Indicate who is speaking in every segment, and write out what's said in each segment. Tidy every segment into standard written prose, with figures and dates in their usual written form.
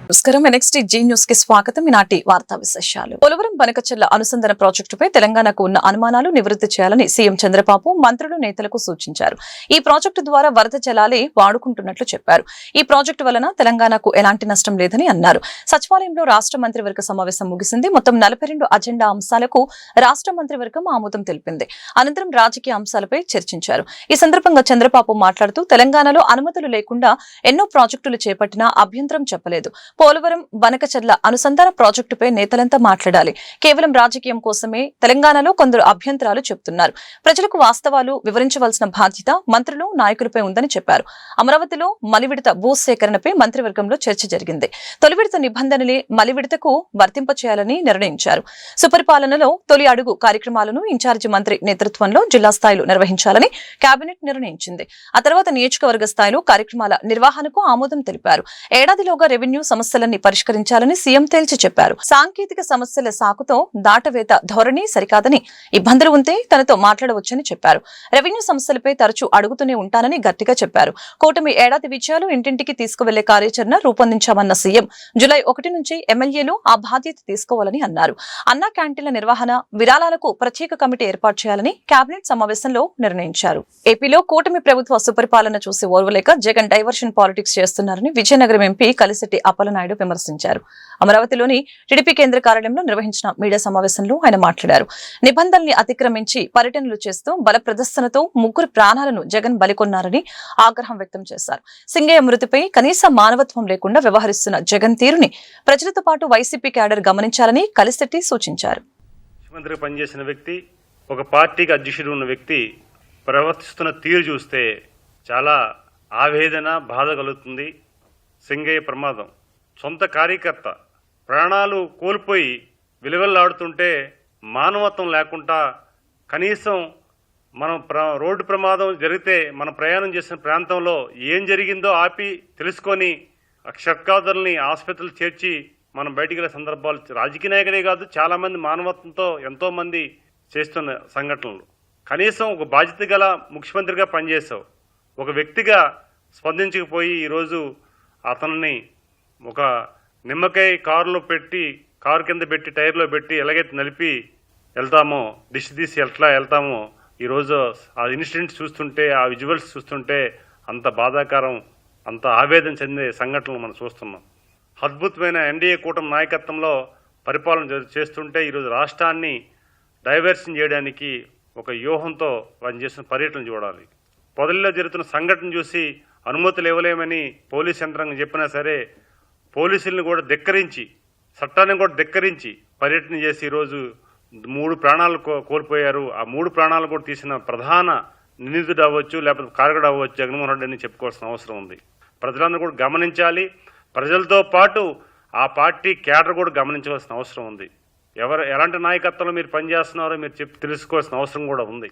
Speaker 1: నమస్కారం. NXT G news కి స్వాగతం. ఈనాటి వార్తా విశేషాలు. పోలవరం బనకచెర్ల అనుసంధాన ప్రాజెక్టుపై తెలంగాణకు ఉన్న అనుమానాలు నివృత్తి చేయాలని సీఎం చంద్రబాబు మంత్రులు నేతలకు సూచించారు. ఈ ప్రాజెక్టు ద్వారా వరద జలాలే వాడుకుంటున్నట్లు చెప్పారు. ఈ ప్రాజెక్టు వలన తెలంగాణకు ఎలాంటి నష్టం లేదని అన్నారు. సచివాలయంలో రాష్ట్ర మంత్రివర్గ సమావేశం ముగిసింది. మొత్తం 42 అజెండా అంశాలకు రాష్ట్ర మంత్రివర్గం ఆమోదం తెలిపింది. అనంతరం రాజకీయ అంశాలపై చర్చించారు. ఈ సందర్భంగా చంద్రబాబు మాట్లాడుతూ తెలంగాణలో అనుమతులు లేకుండా ఎన్నో ప్రాజెక్టులు చేపట్టినా అభ్యంతరం చెప్పలేదు. పోలవరం బనకచెర్ల అనుసంధాన ప్రాజెక్టుపై నేతలంతా మాట్లాడాలి. కేవలం రాజకీయం కోసమే తెలంగాణలో కొందరు అభ్యంతరాలు చెబుతున్నారు. ప్రజలకు వాస్తవాలు వివరించవలసిన బాధ్యత మంత్రులు నాయకులపై ఉందని చెప్పారు. అమరావతిలో మలివిడత భూ సేకరణపై మంత్రివర్గంలో చర్చ జరిగింది. తొలి విడత నిబంధనలే మలివిడతకు వర్తింపచేయాలని నిర్ణయించారు. సుపరిపాలనలో తొలి అడుగు కార్యక్రమాలను ఇన్ఛార్జి మంత్రి నేతృత్వంలో జిల్లా స్థాయిలో నిర్వహించాలని కేబినెట్ నిర్ణయించింది. ఆ తర్వాత నియోజకవర్గ స్థాయిలో కార్యక్రమాల నిర్వహణకు ఆమోదం తెలిపారు. ఏడాదిలోగా రెవెన్యూ సమస్యలన్నీ పరిష్కరించాలని సీఎం తేల్చి చెప్పారు. సాంకేతిక సమస్యల సాకుతో దాటవేత ధోరణి సరికాదని, ఇబ్బందులు ఉంటే తనతో మాట్లాడవచ్చని చెప్పారు. రెవెన్యూ సమస్యలపై తరచూ అడుగుతూనే ఉంటానని గట్టిగా చెప్పారు. కూటమి ఏడాది విజయాలు ఇంటింటికి తీసుకువెళ్లే కార్యాచరణ రూపొందించామన్న సీఎం జూలై 1 నుంచి ఎమ్మెల్యేలు ఆ బాధ్యత తీసుకోవాలని అన్నారు. అన్నా క్యాంటీన్ల నిర్వహణ విరాళాలకు ప్రత్యేక కమిటీ ఏర్పాటు చేయాలని కేబినెట్ సమావేశంలో నిర్ణయించారు. ఏపీలో కూటమి ప్రభుత్వ సుపరిపాలన చూసి ఓర్వలేక జగన్ డైవర్షన్ పాలిటిక్స్ చేస్తున్నారని విజయనగరం ఎంపీ కలిశెట్టి అప్పలనాయుడు విమర్శించారు. అమరావతిలోని టీడీపీ కేంద్ర కార్యాలయంలో నిర్వహించిన మీడియా సమావేశంలో ఆయన మాట్లాడారు. నిబంధనల్ని అతిక్రమించి పర్యటనలు చేస్తూ బల ప్రదర్శనతో 3 ప్రాణాలను జగన్ బలికొన్నారని ఆగ్రహం వ్యక్తం చేశారు. సింగయ్య మృతిపై కనీస మానవత్వం లేకుండా వ్యవహరిస్తున్న జగన్ తీరుని ప్రజలతో పాటు వైసీపీ క్యాడర్ గమనించాలని కలిశెట్టి సూచించారు.
Speaker 2: ముఖ్యమంత్రి పనిచేసిన వ్యక్తి, ఒక పార్టీకి అధ్యక్షుడు ఉన్న వ్యక్తి ప్రవర్తిస్తున్న తీరు చూస్తే చాలా ఆవేదన, బాధ కలుగుతుంది. సింగయ్య ప్రమాదం, సొంత కార్యకర్త ప్రాణాలు కోల్పోయి విలువెల్లాడుతుంటే మానవత్వం లేకుండా కనీసం మనం రోడ్డు ప్రమాదం జరిగితే మనం ప్రయాణం చేసిన ప్రాంతంలో ఏం జరిగిందో ఆపి తెలుసుకొని క్షతగాత్రుల్ని ఆసుపత్రులు చేర్చి మనం బయటికి వెళ్ళే సందర్భాలు రాజకీయ నాయకుడే కాదు, చాలామంది మానవత్వంతో ఎంతోమంది చేస్తున్న సంఘటనలు. కనీసం ఒక బాధ్యత గల ముఖ్యమంత్రిగా పనిచేసావు, ఒక వ్యక్తిగా స్పందించకపోయి ఈరోజు అతన్ని ఒక నిమ్మకాయ కారు కింద పెట్టి టైర్లో పెట్టి ఎలాగైతే నలిపి వెళ్తామో, దిష్టి తీసి ఎట్లా వెళ్తామో, ఈరోజు ఆ ఇన్సిడెంట్స్ చూస్తుంటే, ఆ విజువల్స్ చూస్తుంటే అంత బాధాకరం, అంత ఆవేదన చెందే సంఘటనలు మనం చూస్తున్నాం. అద్భుతమైన ఎన్డీఏ కూటమి నాయకత్వంలో పరిపాలన చేస్తుంటే ఈరోజు రాష్ట్రాన్ని డైవర్షన్ చేయడానికి ఒక వ్యూహంతో వాళ్ళు చేసిన పర్యటన చూడాలి. పొదల్లో జరుగుతున్న సంఘటన చూసి అనుమతులు ఇవ్వలేమని పోలీస్ యంత్రాంగం చెప్పినా సరే పోలీసుల్ని కూడా ధిక్కరించి, చట్టాన్ని కూడా ధిక్కరించి పర్యటన చేసి ఈరోజు 3 ప్రాణాలు కోల్పోయారు. ఆ 3 ప్రాణాలు కూడా తీసిన ప్రధాన నిందితుడు అవ్వచ్చు, లేకపోతే కారకుడు అవ్వచ్చు జగన్మోహన్ రెడ్డి అని చెప్పుకోవాల్సిన అవసరం ఉంది. ప్రజలందరూ కూడా గమనించాలి. ప్రజలతో పాటు ఆ పార్టీ క్యాడర్ కూడా గమనించవలసిన అవసరం ఉంది. ఎలాంటి నాయకత్వంలో మీరు పనిచేస్తున్నారో మీరు తెలుసుకోవాల్సిన అవసరం కూడా ఉంది.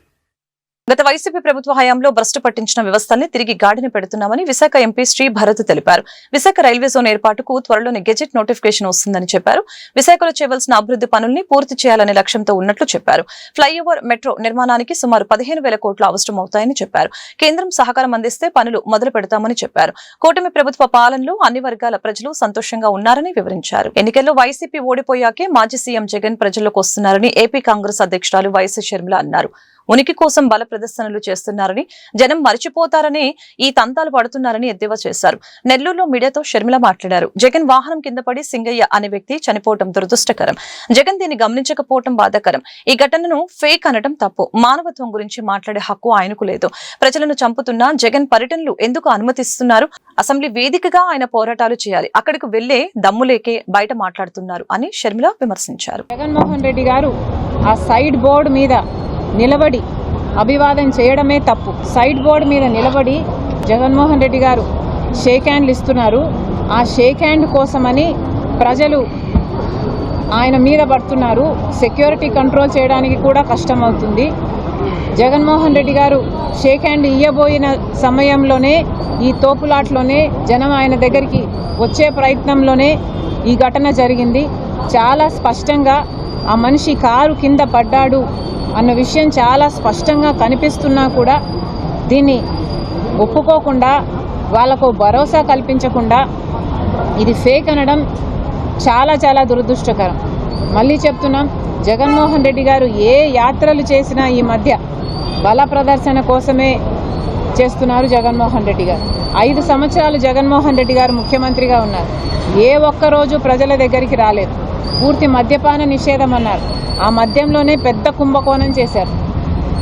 Speaker 1: గత వైసీపీ ప్రభుత్వ హయాంలో భ్రష్టు పట్టించిన వ్యవస్థల్ని తిరిగి గాడిన పెడుతున్నామని విశాఖ ఎంపీ శ్రీ భరత్ తెలిపారు. విశాఖ రైల్వే జోన్ ఏర్పాటుకు త్వరలోనే గెజెట్ నోటిఫికేషన్ వస్తుందని చెప్పారు. విశాఖలో చేయవలసిన అభివృద్ధి పనుల్ని పూర్తి చేయాలనే లక్ష్యంతో ఉన్నట్లు చెప్పారు. ఫ్లైఓవర్, మెట్రో నిర్మాణానికి సుమారు 15,000 కోట్లు అవసరమవుతాయని చెప్పారు. కేంద్రం సహకారం అందిస్తే పనులు మొదలు పెడతామని చెప్పారు. కూటమి ప్రభుత్వ పాలనలో అన్ని వర్గాల ప్రజలు సంతోషంగా ఉన్నారని వివరించారు. ఎన్నికల్లో వైసీపీ ఓడిపోయాకే మాజీ సీఎం జగన్ ప్రజల్లోకి వస్తున్నారని ఏపీ కాంగ్రెస్ అధ్యక్షురాలు వైఎస్ షర్మిల అన్నారు. ఉనికి కోసం బల ప్రదర్శనలు చేస్తున్నారని, జనం మరిచిపోతారని ఈ తంతాలు పడుతున్నారని ఎద్దేవా చేశారు. నెల్లూరులో మీడియాతో షర్మిల మాట్లాడారు. జగన్ వాహనం కింద పడి సింగయ్య అనే వ్యక్తి చనిపోవడం దురదృష్టకరం. జగన్ దీన్ని గమనించకపోవడం బాధాకరం. ఈ ఘటనను ఫేక్ అనడం తప్పు. మానవత్వం గురించి మాట్లాడే హక్కు ఆయనకు లేదు. ప్రజలను చంపుతున్న జగన్ పర్యటనలు ఎందుకు అనుమతిస్తున్నారు? అసెంబ్లీ వేదికగా ఆయన పోరాటాలు చేయాలి. అక్కడికి వెళ్లే దమ్ములేకే బయట మాట్లాడుతున్నారు అని షర్మిల విమర్శించారు.
Speaker 3: జగన్మోహన్ రెడ్డి గారు ఆ సైడ్ బోర్డు మీద నిలబడి అభివాదం చేయడమే తప్పు. సైడ్ బోర్డు మీద నిలబడి జగన్మోహన్ రెడ్డి గారు షేక్ హ్యాండ్లు ఇస్తున్నారు. ఆ షేక్ హ్యాండ్ కోసమని ప్రజలు ఆయన మీద పడుతున్నారు. సెక్యూరిటీ కంట్రోల్ చేయడానికి కూడా కష్టమవుతుంది. జగన్మోహన్ రెడ్డి గారు షేక్ హ్యాండ్ ఇయ్యబోయిన సమయంలోనే, ఈ తోపులాట్లోనే, జనం ఆయన దగ్గరికి వచ్చే ప్రయత్నంలోనే ఈ ఘటన జరిగింది. చాలా స్పష్టంగా ఆ మనిషి కారు కింద పడ్డాడు అన్న విషయం చాలా స్పష్టంగా కనిపిస్తున్నా కూడా దీన్ని ఒప్పుకోకుండా, వాళ్ళకు భరోసా కల్పించకుండా ఇది ఫేక్ అనడం చాలా చాలా దురదృష్టకరం. మళ్ళీ చెప్తున్నాం, జగన్మోహన్ రెడ్డి గారు ఏ యాత్రలు చేసినా ఈ మధ్య బల ప్రదర్శన కోసమే చేస్తున్నారు. జగన్మోహన్ రెడ్డి గారు 5 సంవత్సరాలు జగన్మోహన్ రెడ్డి గారు ముఖ్యమంత్రిగా ఉన్నారు. ఏ ఒక్కరోజు ప్రజల దగ్గరికి రాలేదు. పూర్తి మద్యపాన నిషేధం అన్నారు. ఆ మద్యంలోనే పెద్ద కుంభకోణం చేశారు.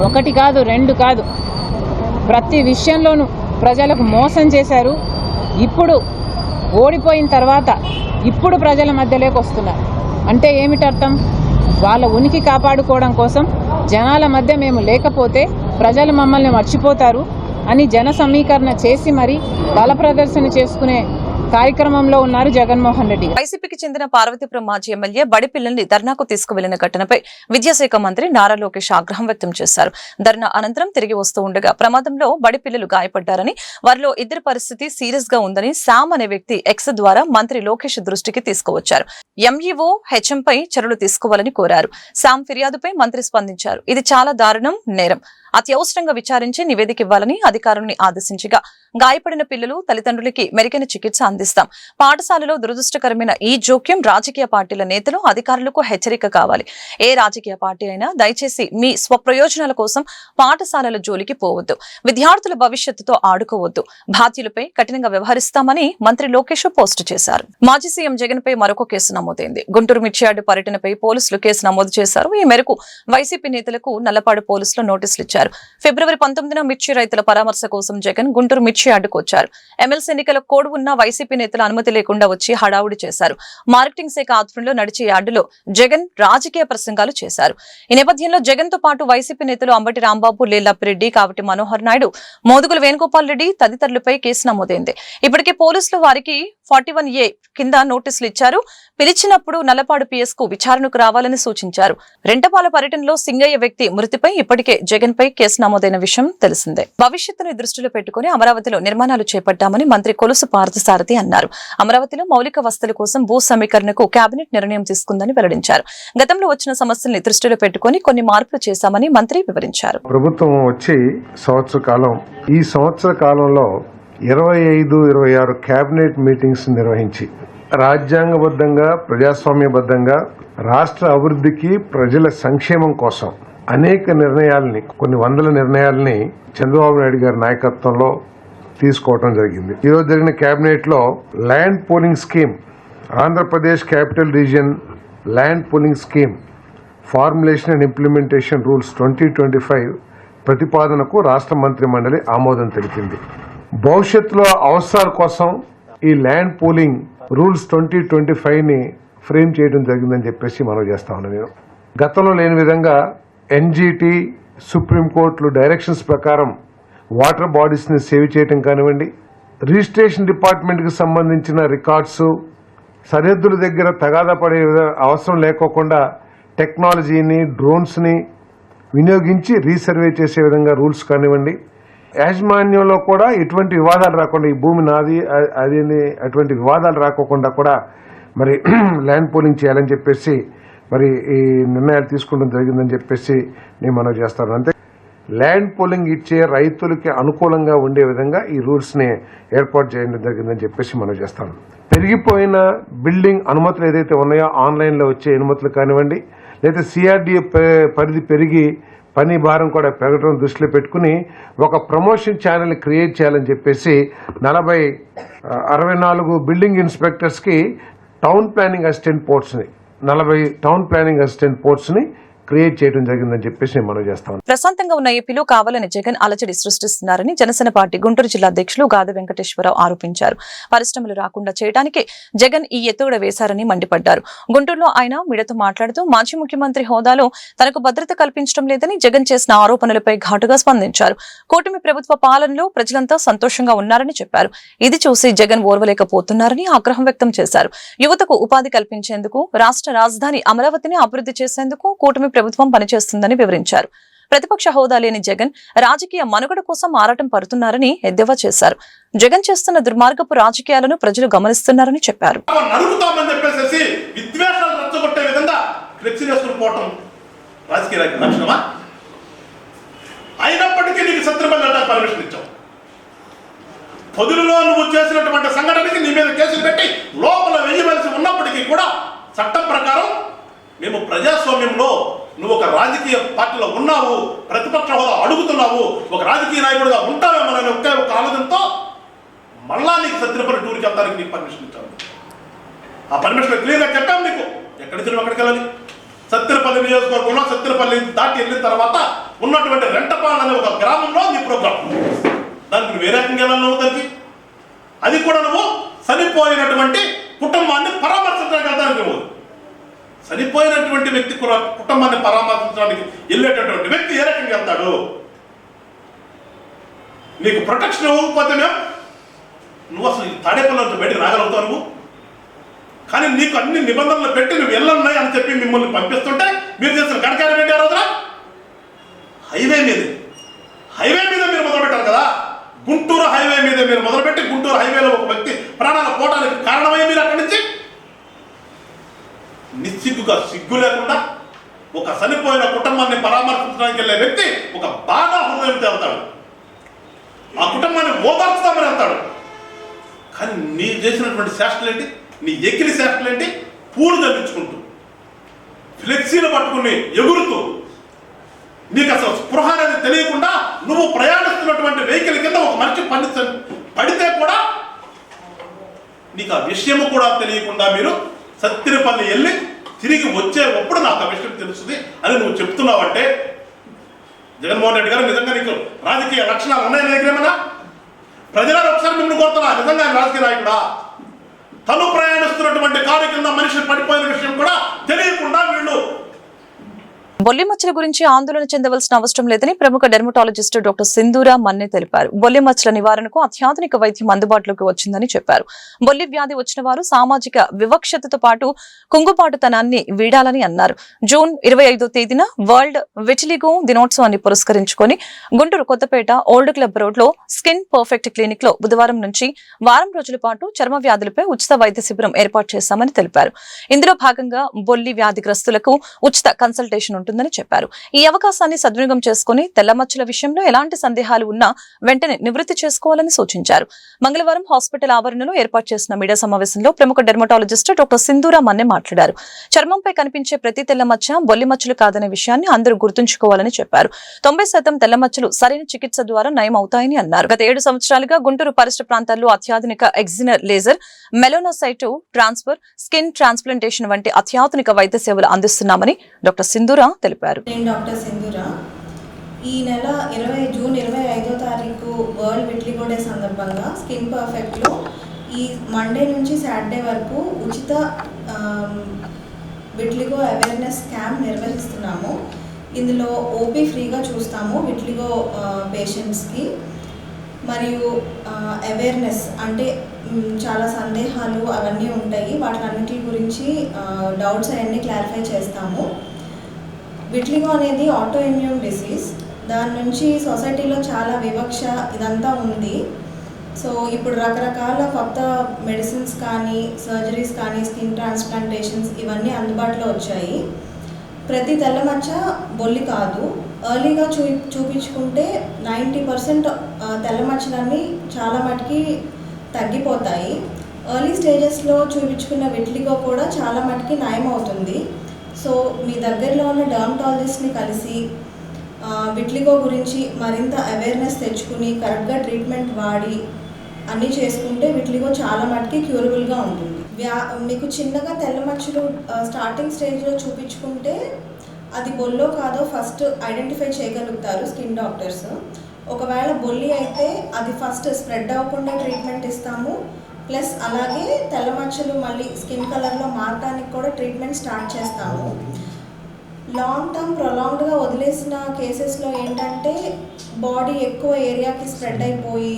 Speaker 3: 1 కాదు 2 కాదు, ప్రతి విషయంలోనూ ప్రజలకు మోసం చేశారు. ఇప్పుడు ఓడిపోయిన తర్వాత ఇప్పుడు ప్రజల మధ్యలోకి వస్తున్నారు. అంటే ఏమిటర్థం? వాళ్ళ ఉనికి కాపాడుకోవడం కోసం జనాల మధ్య మేము లేకపోతే ప్రజలు మమ్మల్ని మర్చిపోతారు అని జన సమీకరణ చేసి మరి బల ప్రదర్శన చేసుకునే కార్యక్రమంలో ఉన్నారు జగన్మోహన్ రెడ్డి గారు.
Speaker 1: వైసీపీకి చెందిన పార్వతీపురం మాజీ ఎమ్మెల్యే బడి పిల్లల్ని ధర్నాకు తీసుకువెళ్లిన ఘటనపై విద్యాశాఖ మంత్రి నారా లోకేష్ ఆగ్రహం వ్యక్తం చేశారు. ధర్నా అనంతరం తిరిగి వస్తూ ఉండగా ప్రమాదంలో బడి పిల్లలు గాయపడ్డారని, వారిలో 2 పరిస్థితి సీరియస్ గా ఉందని శామ్ అనే వ్యక్తి ఎక్స్ ద్వారా మంత్రి లోకేష్ దృష్టికి తీసుకువచ్చారు. ఎంఈఓ హెచ్ఎంపై చర్యలు తీసుకోవాలని కోరారు. శామ్ ఫిర్యాదుపై మంత్రి స్పందించారు. ఇది చాలా దారుణం, నేరం. అత్యవసరంగా విచారించి నివేదిక ఇవ్వాలని అధికారులను ఆదేశించగా గాయపడిన పిల్లలు తల్లిదండ్రులకి మెరుగైన చికిత్స అందిస్తాం. పాఠశాలలో దురదృష్టకరమైన ఈ జోక్యం రాజకీయ పార్టీల నేతలు, అధికారులకు హెచ్చరిక కావాలి. ఏ రాజకీయ పార్టీ అయినా దయచేసి మీ స్వప్రయోజనాల కోసం పాఠశాలల జోలికి పోవద్దు. విద్యార్థుల భవిష్యత్తుతో ఆడుకోవద్దు. బాధ్యులపై కఠినంగా వ్యవహరిస్తామని మంత్రి లోకేష్ పోస్టు చేశారు. మాజీ సీఎం జగన్ పై మరొక కేసు నమోదైంది. గుంటూరు మిర్చియార్డు పర్యటనపై పోలీసులు కేసు నమోదు చేశారు. ఈ మేరకు వైసీపీ నేతలకు నల్లపాడు పోలీసులు నోటీసులు ఇచ్చారు. ఫిబ్రవరి 19న మిర్చి రైతుల పరామర్శ కోసం జగన్ గుంటూరు మిర్చి యార్డుకు వచ్చారు. ఎమ్మెల్సీ ఎన్నికల కోడ్ ఉన్న వైసీపీ నేతలు అనుమతి లేకుండా వచ్చి హడావుడి చేశారు. మార్కెటింగ్ శాఖ ఆధ్వర్యంలో నడిచే యార్డులో జగన్ రాజకీయ ప్రసంగాలు చేశారు. ఈ నేపథ్యంలో జగన్ తో పాటు వైసీపీ నేతలు అంబటి రాంబాబు, లేలప్పిరెడ్డి, కావటి మనోహర్ నాయుడు, మోదుగుల వేణుగోపాల్ రెడ్డి తదితరులపై కేసు నమోదైంది. ఇప్పటికే పోలీసులు వారికి 41A కింద నోటీసులు ఇచ్చారు. పిలిచినప్పుడు నల్లపాడు పిఎస్ కు విచారణకు రావాలని సూచించారు. రెంటపాల పర్యటనలో సింగయ్య వ్యక్తి మృతిపై ఇప్పటికే జగన్ పై కేసు నమోదైన విషయం తెలిసిందే. భవిష్యత్తును దృష్టిలో పెట్టుకుని అమరావతిలో నిర్మాణాలు చేపట్టామని మంత్రి కొలుసు పార్థసారథి అన్నారు. అమరావతిలో మౌలిక వసతుల కోసం భూ సమీకరణకు కేబినెట్ నిర్ణయం తీసుకుందని వెల్లడించారు. గతంలో వచ్చిన సమస్యల్ని దృష్టిలో పెట్టుకుని కొన్ని మార్పులు చేశామని మంత్రి వివరించారు.
Speaker 4: ప్రభుత్వం వచ్చి ఈ సంవత్సర కాలంలో 25-26 కేబినెట్ మీటింగ్స్ నిర్వహించి రాజ్యాంగబద్ధంగా, ప్రజాస్వామ్యబద్ధంగా రాష్ట్ర అభివృద్ధికి, ప్రజల సంక్షేమం కోసం అనేక నిర్ణయాల్ని, కొన్ని వందల నిర్ణయాల్ని చంద్రబాబు నాయుడు గారి నాయకత్వంలో తీసుకోవడం జరిగింది. ఈరోజు జరిగిన కేబినెట్ లో land pooling scheme, Andhra Pradesh capital region land pooling scheme formulation and implementation rules 2025 ప్రతిపాదనకు రాష్ట్ర మంత్రి మండలి ఆమోదం తెలిపింది. భవిష్యత్తులో అవసరాల కోసం ఈ ల్యాండ్ పూలింగ్ రూల్స్ 2025ని ఫ్రేమ్ చేయడం జరిగిందని చెప్పేసి మనం చేస్తా ఉన్నాను. నేను గతంలో లేని విధంగా ఎన్జిటి, సుప్రీంకోర్టులు డైరెక్షన్స్ ప్రకారం వాటర్ బాడీస్ని సేవ్ చేయడం కానివ్వండి, రిజిస్ట్రేషన్ డిపార్ట్మెంట్కి సంబంధించిన రికార్డ్స్ సరిహద్దుల దగ్గర తగాదా పడే అవసరం లేకోకుండా టెక్నాలజీని, డ్రోన్స్ని వినియోగించి రీసర్వే చేసే విధంగా రూల్స్ కానివ్వండి, యాజమాన్యంలో కూడా ఎటువంటి వివాదాలు రాకుండా, ఈ భూమి నాది అది అటువంటి వివాదాలు రాకోకుండా కూడా మరి ల్యాండ్ పూలింగ్ చేయాలని చెప్పేసి మరి ఈ నిర్ణయాలు తీసుకోవడం జరిగిందని చెప్పేసి నేను మనవి చేస్తాను. అంతే, ల్యాండ్ పూలింగ్ ఇచ్చే రైతులకి అనుకూలంగా ఉండే విధంగా ఈ రూల్స్ని ఏర్పాటు చేయడం జరిగిందని చెప్పేసి మనం చేస్తాను. పెరిగిపోయిన బిల్డింగ్ అనుమతులు ఏదైతే ఉన్నాయో, ఆన్లైన్లో వచ్చే అనుమతులు కానివ్వండి, లేదా సిఆర్డీఏ పరిధి పెరిగి పని భారం కూడా పెరగడం దృష్టిలో పెట్టుకుని ఒక ప్రమోషన్ ఛానల్ క్రియేట్ చేయాలని చెప్పేసి 64 బిల్డింగ్ ఇన్స్పెక్టర్స్కి టౌన్ ప్లానింగ్ అసిస్టెంట్ పోస్ట్ని 40 టౌన్ ప్లానింగ్ అసిస్టెంట్ పోస్ట్ని క్రియేట్ చేయడం జరిగిందని చెప్పేసి నేను మనవి చేస్తాను.
Speaker 1: ప్రశాంతంగా ఉన్న ఏపీలో కావాలని జగన్ అలజడి సృష్టిస్తున్నారని జనసేన పార్టీ గుంటూరు జిల్లా అధ్యక్షులు గాది వెంకటేశ్వరరావు ఆరోపించారు. పరిశ్రమలు రాకుండా చేయడానికే జగన్ ఈ ఎత్తుగడ వేశారని మండిపడ్డారు. గుంటూరులో ఆయన మీడియాతో మాట్లాడుతూ మాజీ ముఖ్యమంత్రి హోదాలో తనకు భద్రత కల్పించడం లేదని జగన్ చేసిన ఆరోపణలపై ఘాటుగా స్పందించారు. కూటమి ప్రభుత్వ పాలనలో ప్రజలంతా సంతోషంగా ఉన్నారని చెప్పారు. ఇది చూసి జగన్ ఓర్వలేకపోతున్నారని ఆగ్రహం వ్యక్తం చేశారు. యువతకు ఉపాధి కల్పించేందుకు, రాష్ట్ర రాజధాని అమరావతిని అభివృద్ధి చేసేందుకు కూటమి ప్రభుత్వం పనిచేస్తుందని వివరించారు. ప్రతిపక్ష హోదా లేని జగన్ రాజకీయ మనుగడ కోసం ఆరాటం పడుతున్నారని ఎద్దేవా చేశారు. జగన్ చేస్తున్న దుర్మార్గపు రాజకీయాలను ప్రజలు గమనిస్తున్నారని చెప్పారు.
Speaker 5: పొదులులో నువ్వు చేసినటువంటి సంఘటనకి నీ మీద కేసులు పెట్టి లోపల వేయవలసి ఉన్నప్పటికీ కూడా చట్టం ప్రకారం మేము ప్రజాస్వామ్యంలో నువ్వు ఒక రాజకీయ పార్టీలో ఉన్నావు, ప్రతిపక్ష హోదా అడుగుతున్నావు, ఒక రాజకీయ నాయకుడిగా ఉంటావేమోనని ఒకే ఒక ఆలోచనతో మళ్ళా నీకు సత్యనపల్లి టూర్కి వెళ్తానికి నీకు పర్మిషన్ ఇచ్చాను. ఆ పర్మిషన్ క్లియర్గా చెప్పాము నీకు, ఎక్కడి నుంచి నువ్వు అక్కడికి వెళ్ళాలి. సత్యనపల్లి నియోజకవర్గంలో సత్యనపల్లి దాటి వెళ్ళిన తర్వాత ఉన్నటువంటి రెంటపాడు అనే ఒక గ్రామంలో నీ ప్రోగ్రాం, దానికి నువ్వు వేరే రకంగా వెళ్ళాలి. నువ్వు దానికి అది కూడా నువ్వు చనిపోయినటువంటి కుటుంబాన్ని పరామర్శించడానికి వెళ్తానికి నువ్వు చనిపోయినటువంటి వ్యక్తి కుటుంబాన్ని పరామర్శించడానికి వెళ్ళేటటువంటి వ్యక్తి ఏ రకంగా వెళ్తాడు? నీకు ప్రొటెక్షన్ ఇవ్వకపోతే నువ్వు అసలు తాడేపల్లి నుంచి బయటకు రాగలుగుతావు నువ్వు. కానీ నీకు అన్ని నిబంధనలు పెట్టి నువ్వు వెళ్ళన్నాయి అని చెప్పి మిమ్మల్ని పంపిస్తుంటే మీరు చేసిన గడకారం ఏంటి? ఆ రోజున హైవే మీద మీరు మొదలుపెట్టారు కదా. గుంటూరు హైవే మీద మీరు మొదలుపెట్టి గుంటూరు హైవేలో ఒక వ్యక్తి ప్రాణాలు పోవడానికి కారణమై మీరు అక్కడి నుంచి నిస్సిగ్గుగా, సిగ్గు లేకుండా ఒక చనిపోయిన కుటుంబాన్ని పరామర్శించడానికి వెళ్ళే వ్యక్తి ఒక బాగా హృదయంతో వెళ్తాడు, ఆ కుటుంబాన్ని ఓదార్చుతామని వెళ్తాడు. కానీ నీ చేసినటువంటి శాస్త్రాలు ఏంటి? నీ ఎక్కిలి శాస్త్రాలు ఏంటి? పూలు తగ్గించుకుంటూ ఫ్లెక్సీలు పట్టుకుని ఎగురుతూ నీకు అసలు స్పృహ అనేది తెలియకుండా నువ్వు ప్రయాణిస్తున్నటువంటి వెహికల్ కింద ఒక మనిషి పడితే కూడా నీకు ఆ విషయము కూడా తెలియకుండా మీరు సత్తినపల్లి వెళ్ళి తిరిగి వచ్చేటప్పుడు నాకు ఆ విషయం తెలుస్తుంది అని నువ్వు చెప్తున్నావంటే జగన్మోహన్ రెడ్డి గారు నిజంగా నీకు రాజకీయ లక్షణాలు ఉన్నాయి నీ దగ్గరేమన్నా? ప్రజలను ఒకసారి మిమ్మల్ని కోరుతున్నా, నిజంగా రాజకీయ నాయకుడా? తను ప్రయాణిస్తున్నటువంటి కారు కింద మనిషి పడిపోయిన విషయం కూడా తెలియకుండా వీళ్ళు
Speaker 1: బొల్లి మచ్చల గురించి ఆందోళన చెందవలసిన అవసరం లేదని ప్రముఖ డెర్మటాలజిస్ట్ డాక్టర్ సింధూరా మన్నే తెలిపారు. బొల్లి మచ్చల నివారణకు అత్యాధునిక వైద్యం అందుబాటులోకి వచ్చిందని చెప్పారు. బొల్లి వ్యాధి వచ్చిన వారు సామాజిక వివక్షతతో పాటు కుంగుపాటుతనాన్ని వీడాలని అన్నారు. జూన్ 25వ తేదీన వరల్డ్ విటిలిగో దినోత్సవాన్ని పురస్కరించుకొని Guntur Kothapeta old club road లో స్కిన్ పర్ఫెక్ట్ క్లినిక్ లో బుధవారం నుంచి వారం రోజుల పాటు చర్మ వ్యాధులపై ఉచిత వైద్య శిబిరం ఏర్పాటు చేశామని తెలిపారు. ఇందులో భాగంగా బొల్లి వ్యాధిగ్రస్తులకు ఉచిత కన్సల్టేషన్ ఉంటుందని చెప్పారు. ఈ అవకాశాన్ని సద్వినియోగం చేసుకుని తెల్లమచ్చల విషయంలో ఎలాంటి సందేహాలు ఉన్నా వెంటనే నివృత్తి చేసుకోవాలని సూచించారు. మంగళవారం హాస్పిటల్ ఆవరణలో ఏర్పాటు చేసిన మీడియా సమావేశంలో ప్రముఖ డెర్మటాలజిస్ట్ డాక్టర్ సింధూరా మన్నే మాట్లాడారు. చర్మంపై కనిపించే ప్రతి తెల్లమచ్చ బొల్లి మచ్చలు కాదనే విషయాన్ని అందరూ గుర్తుంచుకోవాలని చెప్పారు. 90% తెల్లమచ్చలు సరైన చికిత్స ద్వారా నయం అవుతాయని అన్నారు. గత 7 సంవత్సరాలుగా గుంటూరు పరిసర ప్రాంతాల్లో అత్యాధునిక ఎగ్జినర్ లేజర్, మెలోనోసైటో ట్రాన్స్ఫర్, స్కిన్ ట్రాన్స్ప్లాంటేషన్ వంటి అత్యాధునిక వైద్య సేవలు అందిస్తున్నామని డాక్టర్ సింధూరా తెలిపారు.
Speaker 6: నేను డాక్టర్ సింధూరా. ఈ నెల జూన్ 25వ తారీఖు వరల్డ్ విటిలిగో డే సందర్భంగా స్కిన్ పర్ఫెక్ట్లో ఈ మండే నుంచి సాటర్డే వరకు ఉచిత విటిలిగో అవేర్నెస్ క్యాంప్ నిర్వహిస్తున్నాము. ఇందులో ఓపీ ఫ్రీగా చూస్తాము విటిలిగో పేషెంట్స్కి. మరియు అవేర్నెస్ అంటే చాలా సందేహాలు అవన్నీ ఉంటాయి, వాటిలన్నిటి గురించి డౌట్స్ అవన్నీ క్లారిఫై చేస్తాము. విటిలిగో అనేది ఆటో ఇమ్యూన్ డిసీజ్. దాని నుంచి సొసైటీలో చాలా వివక్ష ఇదంతా ఉంది. సో ఇప్పుడు రకరకాల కొత్త మెడిసిన్స్ కానీ సర్జరీస్ కానీ స్కిన్ ట్రాన్స్ప్లాంటేషన్స్ ఇవన్నీ అందుబాటులో వచ్చాయి. ప్రతి తెల్లమచ్చ బొల్లి కాదు. ఎర్లీగా చూపించుకుంటే 90% తెల్లమచ్చలన్నీ చాలా మటుకి తగ్గిపోతాయి. ఎర్లీ స్టేజెస్లో చూపించుకున్న విటిలిగో కూడా చాలా మటుకి నయం అవుతుంది. సో మీ దగ్గరలో ఉన్న డర్మటాలజిస్ట్ని కలిసి విటిలిగో గురించి మరింత అవేర్నెస్ తెచ్చుకుని కరెక్ట్గా ట్రీట్మెంట్ వాడి అన్నీ చేసుకుంటే విటిలిగో చాలా మటుకి క్యూరబుల్గా ఉంటుంది. మీకు చిన్నగా తెల్లమచ్చలు స్టార్టింగ్ స్టేజ్లో చూపించుకుంటే అది బొల్లో కాదో ఫస్ట్ ఐడెంటిఫై చేయగలుగుతారు స్కిన్ డాక్టర్స్. ఒకవేళ బొల్లి అయితే అది ఫస్ట్ స్ప్రెడ్ అవ్వకుండా ట్రీట్మెంట్ ఇస్తాము. ప్లస్ అలాగే తెల్లమచ్చలు మళ్ళీ స్కిన్ కలర్లో మారడానికి కూడా ట్రీట్మెంట్ స్టార్ట్ చేస్తాము. లాంగ్ టర్మ్ ప్రొలాంగ్డ్గా వదిలేసిన కేసెస్లో ఏంటంటే బాడీ ఎక్కువ ఏరియాకి స్ప్రెడ్ అయిపోయి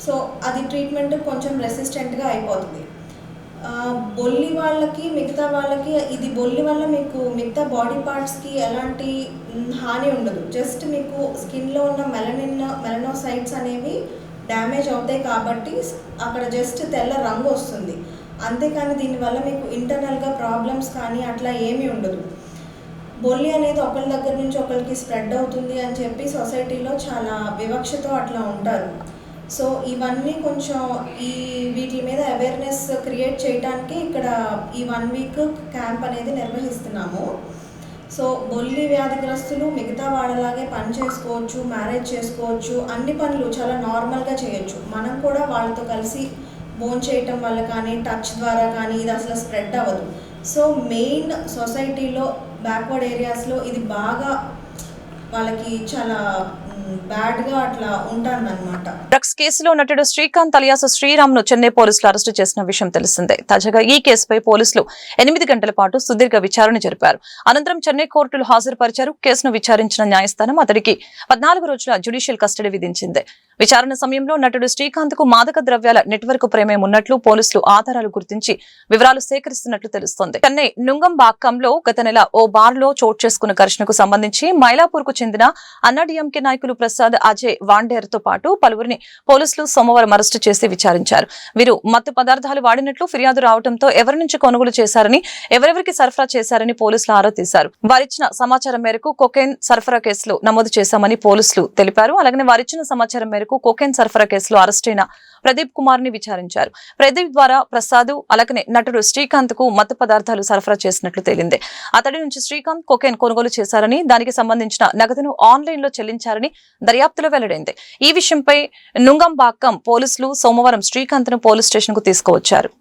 Speaker 6: సో అది ట్రీట్మెంట్ కొంచెం రెసిస్టెంట్గా అయిపోతుంది. బొల్లి వాళ్ళకి మిగతా వాళ్ళకి ఇది బొల్లి వల్ల మీకు మిగతా బాడీ పార్ట్స్కి ఎలాంటి హాని ఉండదు. జస్ట్ మీకు స్కిన్లో ఉన్న మెలనోసైట్స్ అనేవి డ్యామేజ్ అవుతాయి కాబట్టి అక్కడ జస్ట్ తెల్ల రంగు వస్తుంది. అంతేకాని దీనివల్ల మీకు ఇంటర్నల్గా ప్రాబ్లమ్స్ కానీ అట్లా ఏమీ ఉండదు. బొల్లి అనేది ఒకరి దగ్గర నుంచి ఒకరికి స్ప్రెడ్ అవుతుంది అని చెప్పి సొసైటీలో చాలా వివక్షతో అట్లా ఉంటారు. సో ఇవన్నీ కొంచెం వీటి మీద అవేర్నెస్ క్రియేట్ చేయడానికి ఇక్కడ ఈ 1 వీక్ క్యాంప్ అనేది నిర్వహిస్తున్నాము. సో బొల్లి వ్యాధిగ్రస్తులు మిగతా వాళ్ళలాగే పని చేసుకోవచ్చు, మ్యారేజ్ చేసుకోవచ్చు, అన్ని పనులు చాలా నార్మల్గా చేయొచ్చు. మనం కూడా వాళ్ళతో కలిసి భోంచేయటం వల్ల కానీ, టచ్ ద్వారా కానీ ఇది అసలు స్ప్రెడ్ అవ్వదు. సో మెయిన్ సొసైటీలో బ్యాక్వర్డ్ ఏరియాస్లో ఇది బాగా వాళ్ళకి చాలా బ్యాడ్గా అట్లా ఉంటుందన్నమాట.
Speaker 1: డ్రగ్స్ కేసులో నటుడు శ్రీకాంత్ అలియాస్ శ్రీరామ్ ను చెన్నై పోలీసులు అరెస్టు చేసిన విషయం తెలిసిందే. తాజాగా ఈ కేసుపై పోలీసులు 8 గంటల పాటు సుదీర్ఘ విచారణ జరిపారు. అనంతరం చెన్నై కోర్టులో హాజరుపరిచారు. కేసును విచారించిన న్యాయస్థానం అతడికి 14 రోజుల జ్యుడిషియల్ కస్టడీ విధించింది. విచారణ సమయంలో నటుడు శ్రీకాంత్ కు మాదక ద్రవ్యాల నెట్వర్క్ ప్రేమే ఉన్నట్లు పోలీసులు ఆధారాలు గుర్తించి వివరాలు సేకరిస్తున్నట్లు తెలుస్తోంది. చెన్నై నుంగంబాక్కంలో గత నెల ఓ బార్ లో చోటు చేసుకున్న ఘర్షణకు సంబంధించి మైలాపూర్ కు చెందిన అన్నాడీఎంకే నాయకులు ప్రసాద్, అజయ్ వాండేర్ తో పాటు పలువురిని పోలీసులు సోమవారం అరెస్టు చేసి విచారించారు. వీరు మత్తు పదార్థాలు వాడినట్లు ఫిర్యాదు రావడంతో ఎవరి నుంచి కొనుగోలు చేశారని, ఎవరెవరికి సరఫరా చేశారని పోలీసులు ఆరా తీశారు. వారిచ్చిన సమాచారం మేరకు కొకైన్ సరఫరా కేసులు నమోదు చేశామని పోలీసులు తెలిపారు. అలాగే వారిచ్చిన సమాచారం మేరకు కొకైన్ సరఫరా కేసులో అరెస్టైన ప్రదీప్ కుమార్ ని విచారించారు. ప్రదీప్ ద్వారా ప్రసాద్ అలాగే నటుడు శ్రీకాంత్ కు మత్తు పదార్థాలు సరఫరా చేసినట్లు తేలింది. అతడి నుంచి శ్రీకాంత్ కొకైన్ కొనుగోలు చేశారని, దానికి సంబంధించిన నగదును ఆన్లైన్ లో చెల్లించారని దర్యాప్తులో వెల్లడైంది. ఈ విషయంపై నుంగంబాక్కం పోలీసులు సోమవారం శ్రీకాంత్ ను పోలీస్ స్టేషన్ కు తీసుకువచ్చారు.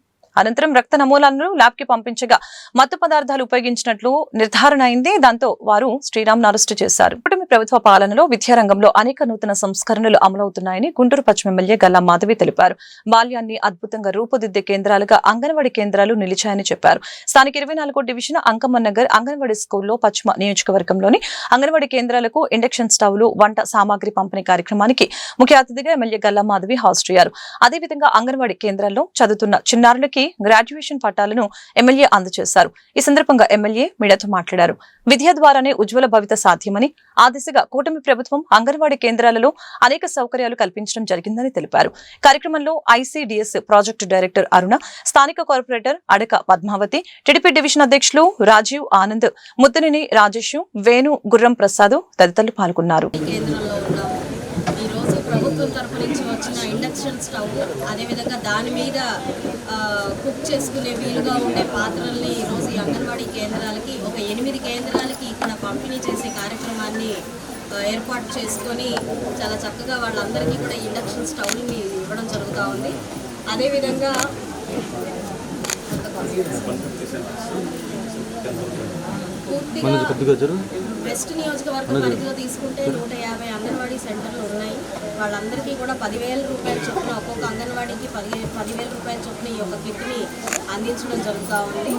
Speaker 1: అనంతరం రక్త నమూనాలను ల్యాబ్ కి పంపించగా మత్తు పదార్థాలు ఉపయోగించినట్లు నిర్ధారణ అయింది. దాంతో వారు శ్రీరామ్ ను అరెస్టు చేశారు. కూటమి ప్రభుత్వ పాలనలో విద్యారంగంలో అనేక నూతన సంస్కరణలు అమలవుతున్నాయని గుంటూరు పశ్చిమ ఎమ్మెల్యే గల్లా మాధవి తెలిపారు. బాల్యాన్ని అద్భుతంగా రూపుదిద్దే కేంద్రాలుగా అంగన్వాడీ కేంద్రాలు నిలిచాయని చెప్పారు. స్థానిక 24వ డివిజన్ అంకమ్మనగర్ అంగన్వాడీ స్కూల్లో పశ్చిమ నియోజకవర్గంలోని అంగన్వాడీ కేంద్రాలకు ఇండక్షన్ స్టవ్లు, వంట సామాగ్రి పంపిణీ కార్యక్రమానికి ముఖ్య అతిథిగా ఎమ్మెల్యే గల్లా మాధవి హాజరయ్యారు. అదేవిధంగా అంగన్వాడీ కేంద్రాల్లో చదువుతున్న చిన్నారులకి గ్రాడ్యుయేషన్ పట్టాలను ఎమ్మెల్యే అందజేశారు. ఈ సందర్భంగా ఎమ్మెల్యే మీడియాతో మాట్లాడారు. విద్య ద్వారానే ఉజ్వల భవిత సాధ్యమని, ఆ దిశగా కూటమి ప్రభుత్వం అంగన్వాడీ కేంద్రాలలో అనేక సౌకర్యాలు కల్పించడం జరిగిందని తెలిపారు. కార్యక్రమంలో ఐసీడీఎస్ ప్రాజెక్టు డైరెక్టర్ అరుణ, స్థానిక కార్పొరేటర్ అడక పద్మావతి, టీడీపీ డివిజన్ అధ్యక్షులు రాజీవ్ ఆనంద్, ముద్దనేని రాజేష్, వేణు, గుర్రం ప్రసాద్ తదితరులు పాల్గొన్నారు.
Speaker 7: ప్రభుత్వం తరపు నుంచి వచ్చిన ఇండక్షన్ స్టవ్, అదేవిధంగా దాని మీద కుక్ చేసుకునే వీలుగా ఉండే పాత్రల్ని ఈరోజు ఈ అంగన్వాడీ కేంద్రాలకి ఒక 8 కేంద్రాలకి ఇక్కడ పంపిణీ చేసే కార్యక్రమాన్ని ఏర్పాటు చేసుకొని చాలా చక్కగా వాళ్ళందరికీ కూడా ఇండక్షన్ స్టవ్ని ఇవ్వడం జరుగుతూ ఉంది. అదేవిధంగా పూర్తిగా వెస్ట్ నియోజకవర్గం పరిధిలో తీసుకుంటే 150 అంగన్వాడీ సెంటర్లు ఉన్నాయి. వాళ్ళందరికీ కూడా 10,000 రూపాయల చొప్పున, ఒక్కొక్క అంగన్వాడీకి 10,000 రూపాయల చొప్పున ఈ యొక్క కిట్ని అందించడం జరుగుతూ ఉంది.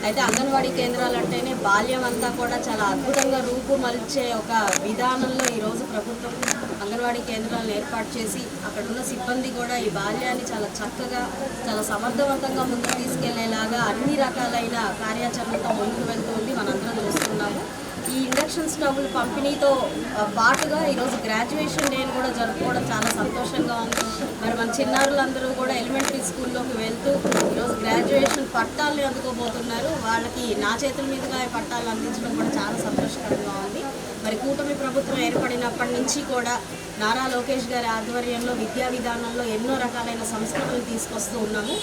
Speaker 7: అయితే అంగన్వాడీ కేంద్రాలు అంటేనే బాల్యం అంతా కూడా చాలా అద్భుతంగా రూపుమల్చే ఒక విధానంలో ఈరోజు ప్రభుత్వం అంగన్వాడీ కేంద్రాలను ఏర్పాటు చేసి అక్కడ ఉన్న సిబ్బంది కూడా ఈ బాల్యాన్ని చాలా చక్కగా, చాలా సమర్థవంతంగా ముందుకు తీసుకెళ్లేలాగా అన్ని రకాలైన కార్యాచరణతో ముందుకు వెళ్తుంది మనందరం చూస్తున్నాము. ఈ ఇండక్షన్ స్టవ్ల పంపిణీతో పాటుగా ఈరోజు గ్రాడ్యుయేషన్ డేని కూడా జరుపుకోవడం చాలా సంతోషంగా ఉంది. మరి మన చిన్నారులందరూ కూడా ఎలిమెంటరీ స్కూల్లోకి వెళ్తూ ఈరోజు గ్రాడ్యుయేషన్ పట్టాలని అందుకోబోతున్నారు. వాళ్ళకి నా చేతుల మీదుగా పట్టాలు అందించడం కూడా చాలా సంతోషకరంగా ఉంది. మరి కూటమి ప్రభుత్వం ఏర్పడినప్పటి నుంచి కూడా నారా లోకేష్ గారి ఆధ్వర్యంలో విద్యా విధానంలో ఎన్నో రకాలైన సంస్కరణలు తీసుకొస్తూ ఉన్నాము.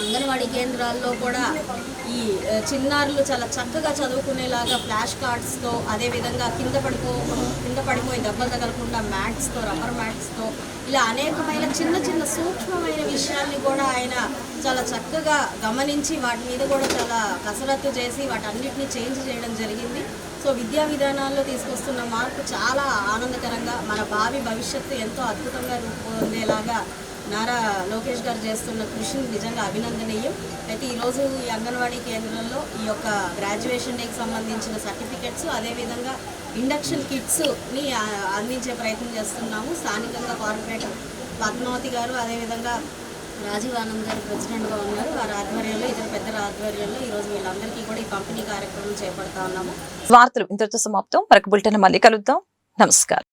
Speaker 7: అంగన్వాడీ కేంద్రాల్లో కూడా ఈ చిన్నారులు చాలా చక్కగా చదువుకునేలాగా ఫ్లాష్ కార్డ్స్తో, అదేవిధంగా కింద పడిపోయి దెబ్బలు తగలకుండా మ్యాట్స్తో, రబ్బర్ మ్యాట్స్తో, ఇలా అనేకమైన చిన్న చిన్న సూక్ష్మమైన విషయాల్ని కూడా ఆయన చాలా చక్కగా గమనించి వాటి మీద కూడా చాలా కసరత్తు చేసి వాటన్నిటిని చేంజ్ చేయడం జరిగింది. సో విద్యా విధానాల్లో తీసుకొస్తున్న మార్పు చాలా ఆనందకరంగా, మన భావి భవిష్యత్తు ఎంతో అద్భుతంగా రూపొందేలాగా నారా లోకేష్ గారు చేస్తున్న కృషిని నిజంగా అభినందనీయం. అయితే ఈరోజు ఈ అంగన్వాడీ కేంద్రంలో ఈ యొక్క గ్రాడ్యుయేషన్ డేకి సంబంధించిన సర్టిఫికెట్స్, అదేవిధంగా ఇండక్షన్ కిట్స్ని అందించే ప్రయత్నం చేస్తున్నాము. స్థానికంగా కార్పొరేటర్ పద్మావతి గారు, అదేవిధంగా రాజీవ్ ఆనంద్ గారు ప్రెసిడెంట్గా ఉన్నారు. వారి ఆధ్వర్యంలో, ఇతర పెద్దల ఆధ్వర్యంలో ఈరోజు వీళ్ళందరికీ కూడా ఈ పంపిణీ కార్యక్రమం చేపడతా ఉన్నాము.
Speaker 1: వార్తలు ఇంతటితో సమాప్తం. మరొక బులెటిన్ మళ్ళీ కలుద్దాం. నమస్కారం.